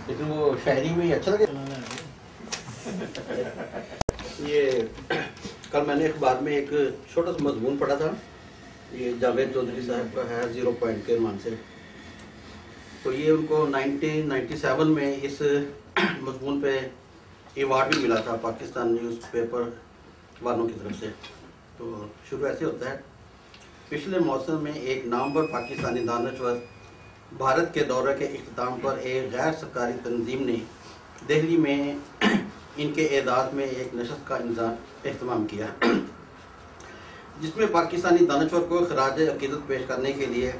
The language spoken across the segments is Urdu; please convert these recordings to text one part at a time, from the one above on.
لیکن وہ شاعری میں اچھا لگے. یہ کل میں نے اخبار میں ایک چھوٹا سا مضمون پڑھا تھا، یہ جاوید چودھری صاحب کا ہے 0 پوائنٹ کے عنوان سے. تو یہ ان کو 1997 میں اس مضمون پہ ایوارڈ بھی ملا تھا پاکستان نیوز پیپر والوں کی طرف سے. تو شروع ایسے ہوتا ہے: پچھلے موسم میں ایک نامور پاکستانی دانشور بھارت کے دورے کے اختتام پر ایک غیر سرکاری تنظیم نے دہلی میں ان کے اعزاز میں ایک نشست کا اہتمام کیا، جس میں پاکستانی دانشور کو خراج عقیدت پیش کرنے کے لیے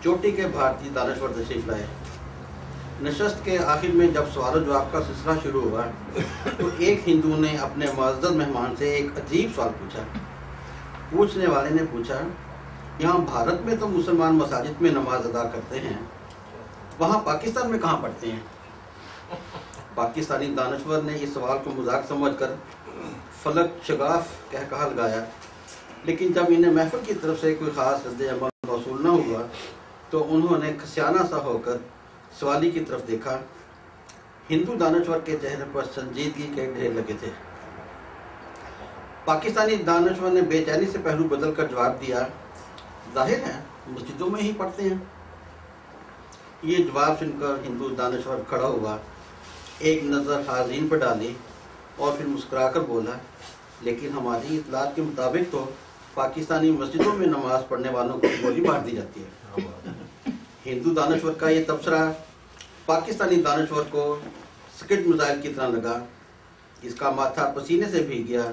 چوٹی کے بھارتی دانشور تشریف لائے. نشست کے آخر میں جب سوال و جواب کا سلسلہ شروع ہوا تو ایک ہندو نے اپنے معزز مہمان سے ایک عجیب سوال پوچھا. پوچھنے والے نے پوچھا، یہاں بھارت میں تو مسلمان مساجد میں نماز ادا کرتے ہیں، وہاں پاکستان میں کہاں پڑھتے ہیں؟ پاکستانی دانشور نے اس سوال کو مذاق سمجھ کر فلک شگاف کہا لگایا، لیکن جب انہیں محفل کی طرف سے کوئی خاص رد عمل موصول نہ ہوا تو انہوں نے کھسیانہ سا ہو کر سوالی کی طرف دیکھا. ہندو دانشور کے چہرے پر سنجیدگی کے ڈھیر لگے تھے. پاکستانی دانشور نے بے چینی سے پہلو بدل کر جواب دیا، ظاہر ہے مسجدوں میں ہی پڑھتے ہیں. یہ جواب سن کر ہندو دانشور کھڑا ہوا، ایک نظر حاضرین پر ڈالی اور پھر مسکرا کر بولا، لیکن ہماری اطلاعات کے مطابق تو پاکستانی مسجدوں میں نماز پڑھنے والوں کو گولی مار دی جاتی ہے. ہندو دانشور کا یہ تبصرہ پاکستانی دانشور کو سکٹ میزائل کی طرح لگا. اس کا ماتھا پسینے سے بھیگ گیا،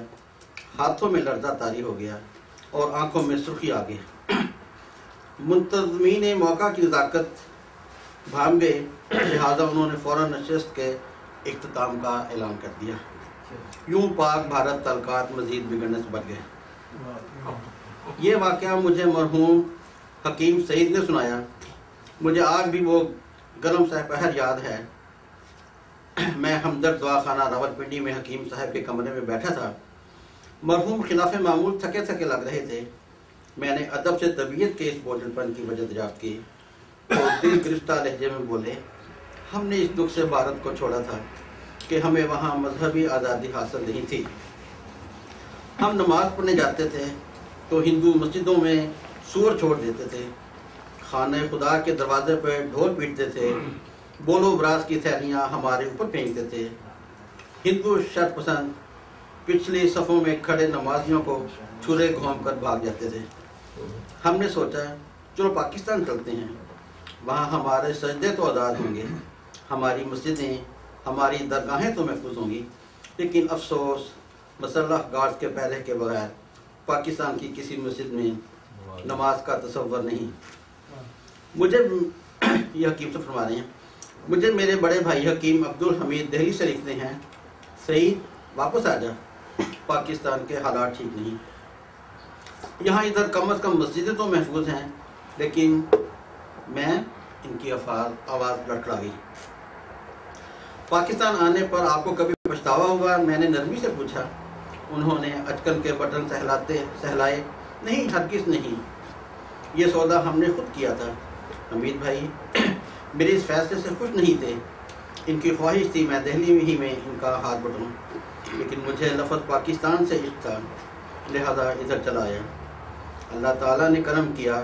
ہاتھوں میں لرزہ طاری ہو گیا اور آنکھوں میں سرخی آ گئی. منتظمین موقع کی نزاکت بھام گئے، لہٰذا انہوں نے فوراً نشست کے اختتام کا اعلان کر دیا. یوں پاک بھارت تعلقات مزید بگڑنے سے بچ گئے. یہ واقعہ مجھے مرحوم حکیم سعید نے سنایا. مجھے آج بھی وہ گرم سہ پہر یاد ہے. میں ہمدرد دواخانہ راولپنڈی میں حکیم صاحب کے کمرے میں بیٹھا تھا. مرحوم خلاف معمول تھکے تھکے لگ رہے تھے. میں نے ادب سے طبیعت کے اس بوجھل پن کی وجہ دریافت کی تو دل گرفتہ لہجے میں بولے، ہم نے اس دکھ سے بھارت کو چھوڑا تھا کہ ہمیں وہاں مذہبی آزادی حاصل نہیں تھی. ہم نماز پڑھنے جاتے تھے تو ہندو مسجدوں میں سور چھوڑ دیتے تھے، خانہ خدا کے دروازے پہ ڈھول پیٹتے تھے، بولو براز کی تھیلیاں ہمارے اوپر پھینکتے تھے. ہندو شر پسند پچھلی صفوں میں کھڑے نمازیوں کو چھرے گھوم کر بھاگ جاتے تھے. ہم نے سوچا چلو پاکستان چلتے ہیں، وہاں ہمارے سجدے تو آزاد ہوں گے، ہماری مسجدیں، ہماری درگاہیں تو محفوظ ہوں گی. لیکن افسوس مسلح گارڈز کے پہرے کے بغیر پاکستان کی کسی مسجد میں نماز کا تصور نہیں. مجھے یہ حکیم سے فرما رہے ہیں، مجھے میرے بڑے بھائی حکیم عبدالحمید دہلی سے لکھتے ہیں، سعید واپس آ جا، پاکستان کے حالات ٹھیک نہیں. یہاں ادھر کم از کم مسجدیں تو محفوظ ہیں، لیکن میں ان کی آواز لڑکھڑا گئی. پاکستان آنے پر آپ کو کبھی پچھتاوا ہوا؟ میں نے نرمی سے پوچھا. انہوں نے اچکن کے بٹن سہلائے، نہیں ہرگز نہیں، یہ سودا ہم نے خود کیا تھا. حمید بھائی میرے اس فیصلے سے خوش نہیں تھے. ان کی خواہش تھی میں دہلی ہی میں ان کا ہاتھ بٹوں، لیکن مجھے لفظ پاکستان سے عشق تھا، لہذا ادھر چلا آیا. اللہ تعالیٰ نے کرم کیا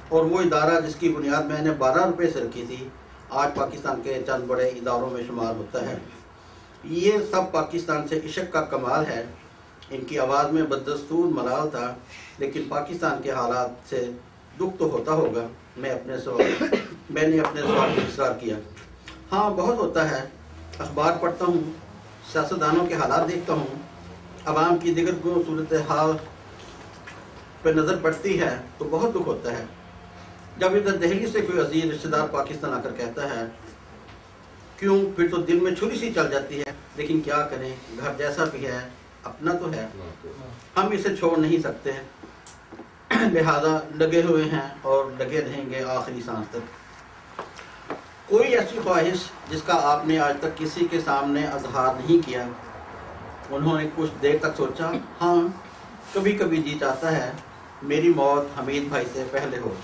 اور وہ ادارہ جس کی بنیاد میں نے 12 روپے سے رکھی تھی آج پاکستان کے چند بڑے اداروں میں شمار ہوتا ہے. یہ سب پاکستان سے عشق کا کمال ہے. ان کی آواز میں بددستور ملال تھا، لیکن پاکستان کے حالات سے دکھ تو ہوتا ہوگا. میں نے اپنے سوال پر اصرار کیا. ہاں بہت ہوتا ہے، اخبار پڑھتا ہوں، سیاستدانوں کے حالات دیکھتا ہوں، عوام کی دیگر صورتحال پہ نظر پڑتی ہے تو بہت دکھ ہوتا ہے. جب ادھر دہلی سے کوئی عزیز رشتہ دار پاکستان آ کر کہتا ہے کیوں، پھر تو دل میں چھری سی چل جاتی ہے. لیکن کیا کریں، گھر جیسا بھی ہے، اپنا تو ہے، ہم اسے چھوڑ نہیں سکتے، لہذا لگے ہوئے ہیں اور لگے رہیں گے آخری سانس تک. کوئی ایسی خواہش جس کا آپ نے آج تک کسی کے سامنے اظہار نہیں کیا؟ انہوں نے کچھ دیر تک سوچا. ہاں کبھی کبھی جی چاہتا ہے میری موت حمید بھائی سے پہلے ہو،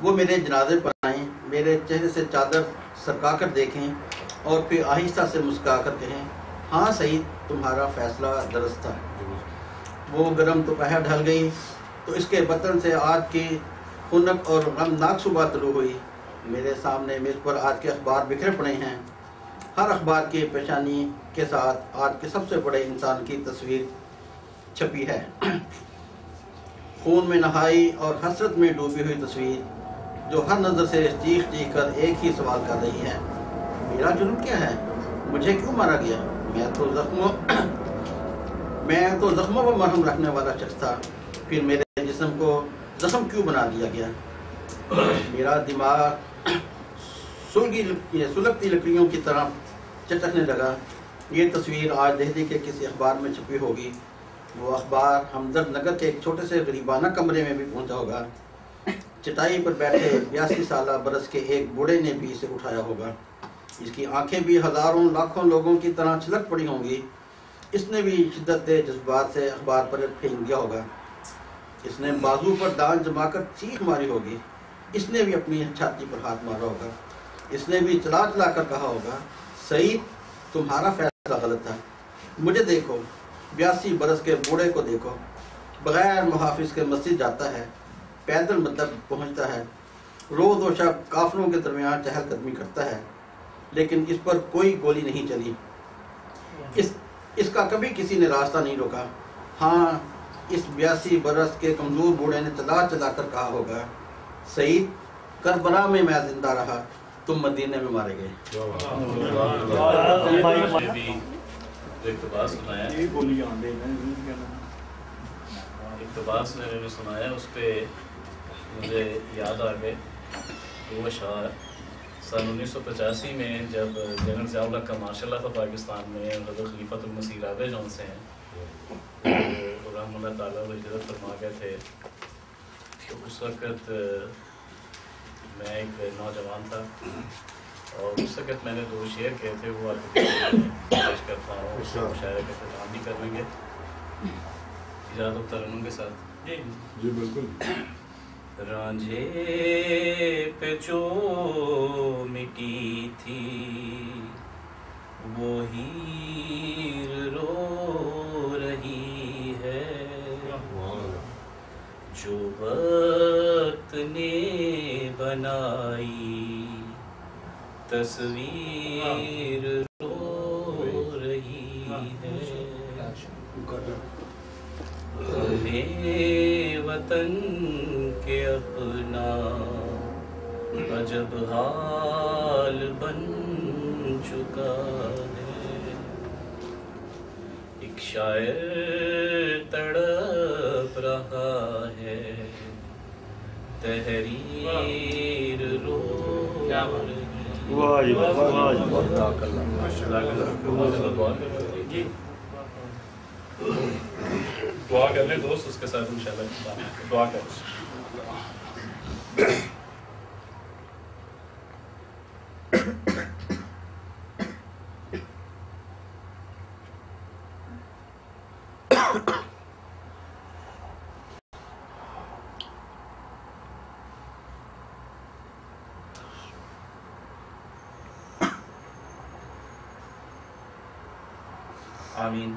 وہ میرے جنازے پر آئیں، میرے چہرے سے چادر سرکا کر دیکھیں اور پھر آہستہ سے مسکرا کر کہیں ہاں سعید تمہارا فیصلہ درست تھا۔ وہ گرم دوپہر ڈھل گئی تو اس کے بطن سے آج کی خنک اور غمناک صبح طلوع ہوئی۔ میرے سامنے میز پر آج کے اخبار بکھرے پڑے ہیں۔ ہر اخبار کی پیشانی کے ساتھ آج کے سب سے بڑے انسان کی تصویر چھپی ہے، خون میں نہائی اور حسرت میں ڈوبی ہوئی تصویر، جو ہر نظر سے چیخ چیخ کر ایک ہی سوال کر رہی ہے، میرا جرم کیا ہے؟ مجھے کیوں مارا گیا؟ میں تو زخموں پر مرہم رکھنے والا شخص تھا، پھر میرے جسم کو زخم کیوں بنا دیا گیا؟ میرا دماغ سلگتی لکڑیوں کی طرح چٹکنے لگا۔ یہ تصویر آج دہلی کے کسی اخبار میں چھپی ہوگی، وہ اخبار ہمدرد نگر کے ایک چھوٹے سے غریبانہ کمرے میں بھی پہنچا ہوگا۔ چٹائی پر بیٹھے 82 سالہ برس کے ایک بوڑھے نے بھی اسے اٹھایا ہوگا۔ اس کی آنکھیں بھی ہزاروں لاکھوں لوگوں کی طرح چھلک پڑی ہوں گی۔ اس نے بھی شدت جذبات سے اخبار پر پھینک دیا ہوگا۔ اس نے بازو پر دان جما کر چیخ ماری ہوگی۔ اس نے بھی اپنی چھاتی پر ہاتھ مارا ہوگا۔ اس نے بھی چلا چلا کر کہا ہوگا سعید تمہارا فیصلہ غلط تھا، مجھے دیکھو، 82 برس کے بوڑھے کو دیکھو، بغیر محافظ کے مسجد جاتا ہے، پیدل مطلب پہنچتا ہے، روز و شب کافروں کے درمیان چہل قدمی کرتا ہے، لیکن اس پر کوئی گولی نہیں چلی، اس کا کبھی کسی نے راستہ نہیں روکا۔ ہاں اس 82 برس کے کمزور بوڑھے نے چلا چلا کر کہا ہوگا سعید کربلا میں زندہ رہا، تم مدینے میں مارے گئے۔ اقتباس میں نے سنایا، اس پہ مجھے یاد آ گئے وہ اشعار سن 1985 میں جب جنرل ضیاء الحق کا مارشل لا تھا پاکستان میں، حضرت خلیفۃ المسیح رابع جون سے ہیں تو رحمۃ اللہ تعالیٰ وہ ہجرت فرما گئے تھے، تو اس وقت میں ایک نوجوان تھا اور اس وقت میں نے 2 شعر کہے تھے، وہ آپ کو پیش کرتا ہوں، مشاعرے کا اختتام بھی کر لیں گے ایجاد و ترنم کے ساتھ۔ جی بالکل۔ رانجھے پہ جو مٹی تھی وہ ہیر رو رہی ہے، جو وقت نے بنائی تصویر رو رہی ہے، ہمیں وطن کے اپنا عجب حال بن چکا ہے، ایک شاعر تڑپ رہا ہے، تحریر رو رہی ہے۔ دعا کر لیں دوست، اس کے ساتھ انشاءاللہ دعا کریں۔ آمین۔